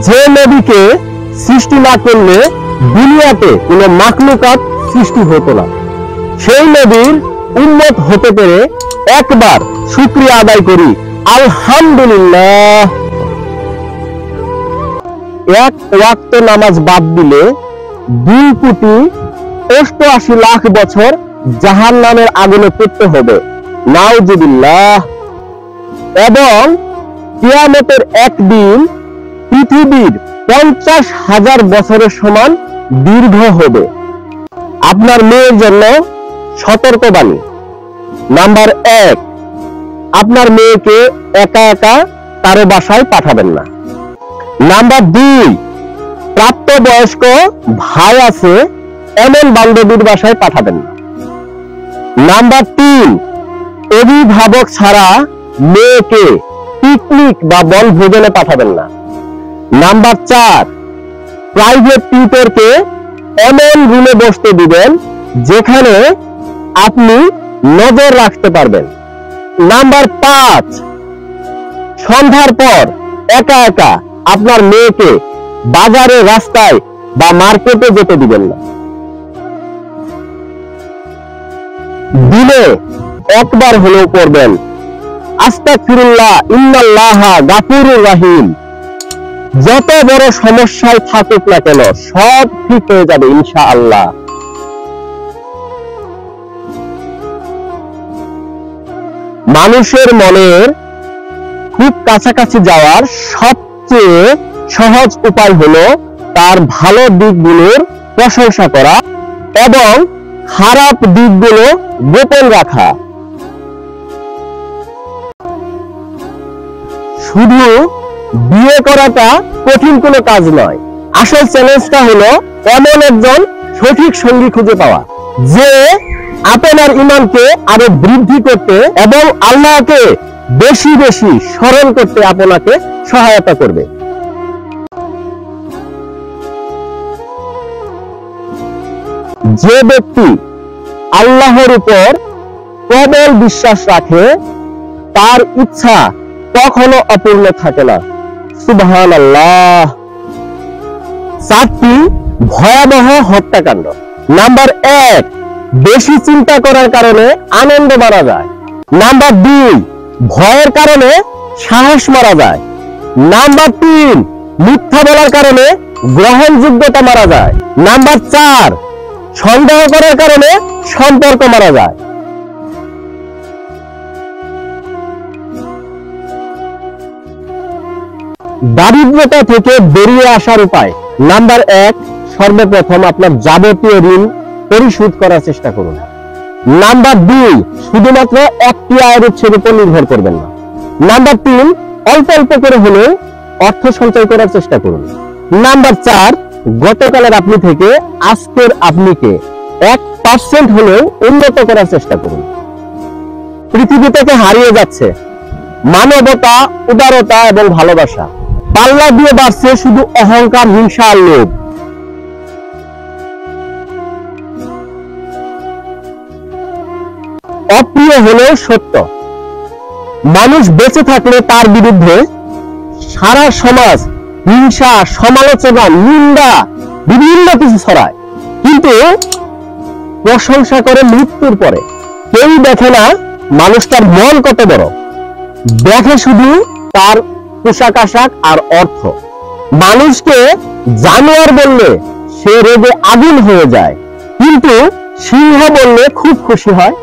যে নবীকে সৃষ্টি না করলে দুনিয়াতে কোনো মাখলুকাত সৃষ্টি হতো না, সেই নবীর উম্মত হতে পেরে একবার শুকরিয়া আদায় করি আলহামদুলিল্লাহ। এক ওয়াক্ত নামাজ বাদ দিলে 2,88,00,000 বছর জাহান্নামের আগুনে পড়তে হবে, নাউজুবিল্লাহ। এবং কিয়ামতের একদিন পৃথিবীর 50,000 বছরের সমান দীর্ঘ হবে। আপনার মেয়ের জন্য সতর্কবাণী। নাম্বার 1, আপনার মেয়েকে একা একা কারো বাসায় পাঠাবেন না। নাম্বার 2, প্রাপ্তবয়স্ক ভাই আছে এমন বান্ধবীর বাসায় পাঠাবেন না। নাম্বার 3, অভিভাবক ছাড়া মেয়েকে পিকনিক বা বনভোজনে পাঠাবেন না। নাম্বার 4, প্রাইভেট টিউটরকে এমন রুমে বসতে দিবেন যেখানে আপনি নজর রাখতে পারবেন। নাম্বার 5, সন্ধ্যার পর একা একা আপনার মেয়েকে বাজারে, রাস্তায় বা মার্কেটে যেতে দিবেন না। দিনে একবার হলেও পড়বেন আস্তাগফিরুল্লাহ ইন্নাল্লাহা গাফুরুর রহিম। যত বড় সমস্যায় থাকুক না কেন সব ঠিক হয়ে যাবে ইনশাআল্লাহ। মানুষের মনের খুব কাছাকাছি যাওয়ার সবচেয়ে সহজ উপায় হলো তার ভালো দিকগুলোর প্রশংসা করা এবং খারাপ দিকগুলো গোপন রাখা। শুধু বিয়ে করাটা কঠিন কোনো কাজ নয়, আসল চ্যালেঞ্জটা হলো এমন একজন সঠিক সঙ্গী খুঁজে পাওয়া যে আপনার ঈমানকে আরো বৃদ্ধি করতে এবং আল্লাহকে বেশি বেশি স্মরণ করতে আপনাকে সহায়তা করবে। যে ব্যক্তি আল্লাহর উপর প্রবল বিশ্বাস রাখে তার ইচ্ছা কখনো অপূর্ণ থাকে না। সুবহানাল্লাহ। 4টি ভয়াবহ হত্যাকাণ্ড। নাম্বার 1, বেশি চিন্তা করার কারণে আনন্দ মারা যায়। নাম্বার 2, ভয়ের কারণে সাহস মারা যায়। নাম্বার 3, মিথ্যা বলার কারণে গ্রহণযোগ্যতা মারা যায়। নাম্বার 4, সন্দেহ করার কারণে সম্পর্ক মারা যায়। দারিদ্রতা থেকে বেরিয়ে আসার উপায়। নাম্বার 1, সর্বপ্রথম আপনার যাবতীয় ঋণ পরিশোধ করার চেষ্টা করুন। নাম্বার 2, শুধুমাত্র একটি আয়ের উৎসের উপর নির্ভর করবেন না। নাম্বার 3, অল্প অল্প করে হলেও অর্থ সঞ্চয় করার চেষ্টা করুন। নাম্বার 4, গতকালের আপনি থেকে আজকের আপনিকে 1% হলেও উন্নত করার চেষ্টা করুন। পৃথিবী থেকে হারিয়ে যাচ্ছে মানবতা, উদারতা এবং ভালোবাসা। পাল্লা দিয়ে বাড়ছে শুধু অহংকার, হিংসা আর লোভ। অপ্রিয় হলেও সত্য। মানুষ বেঁচে থাকলে তার বিরুদ্ধে সারা সমাজ হিংসা, সমালোচনা, নিন্দা বিভিন্ন কিছু ছড়ায়, কিন্তু প্রশংসা করে মৃত্যুর পরে। কেউ দেখে না মানুষটার মন কত বড়, দেখে শুধু তার পোশাক আশাক আর অর্থ। মানুষকে জানোয়ার বললে সে রেগে আগুন হয়ে যায়, কিন্তু সিংহ বললে খুব খুশি হয়।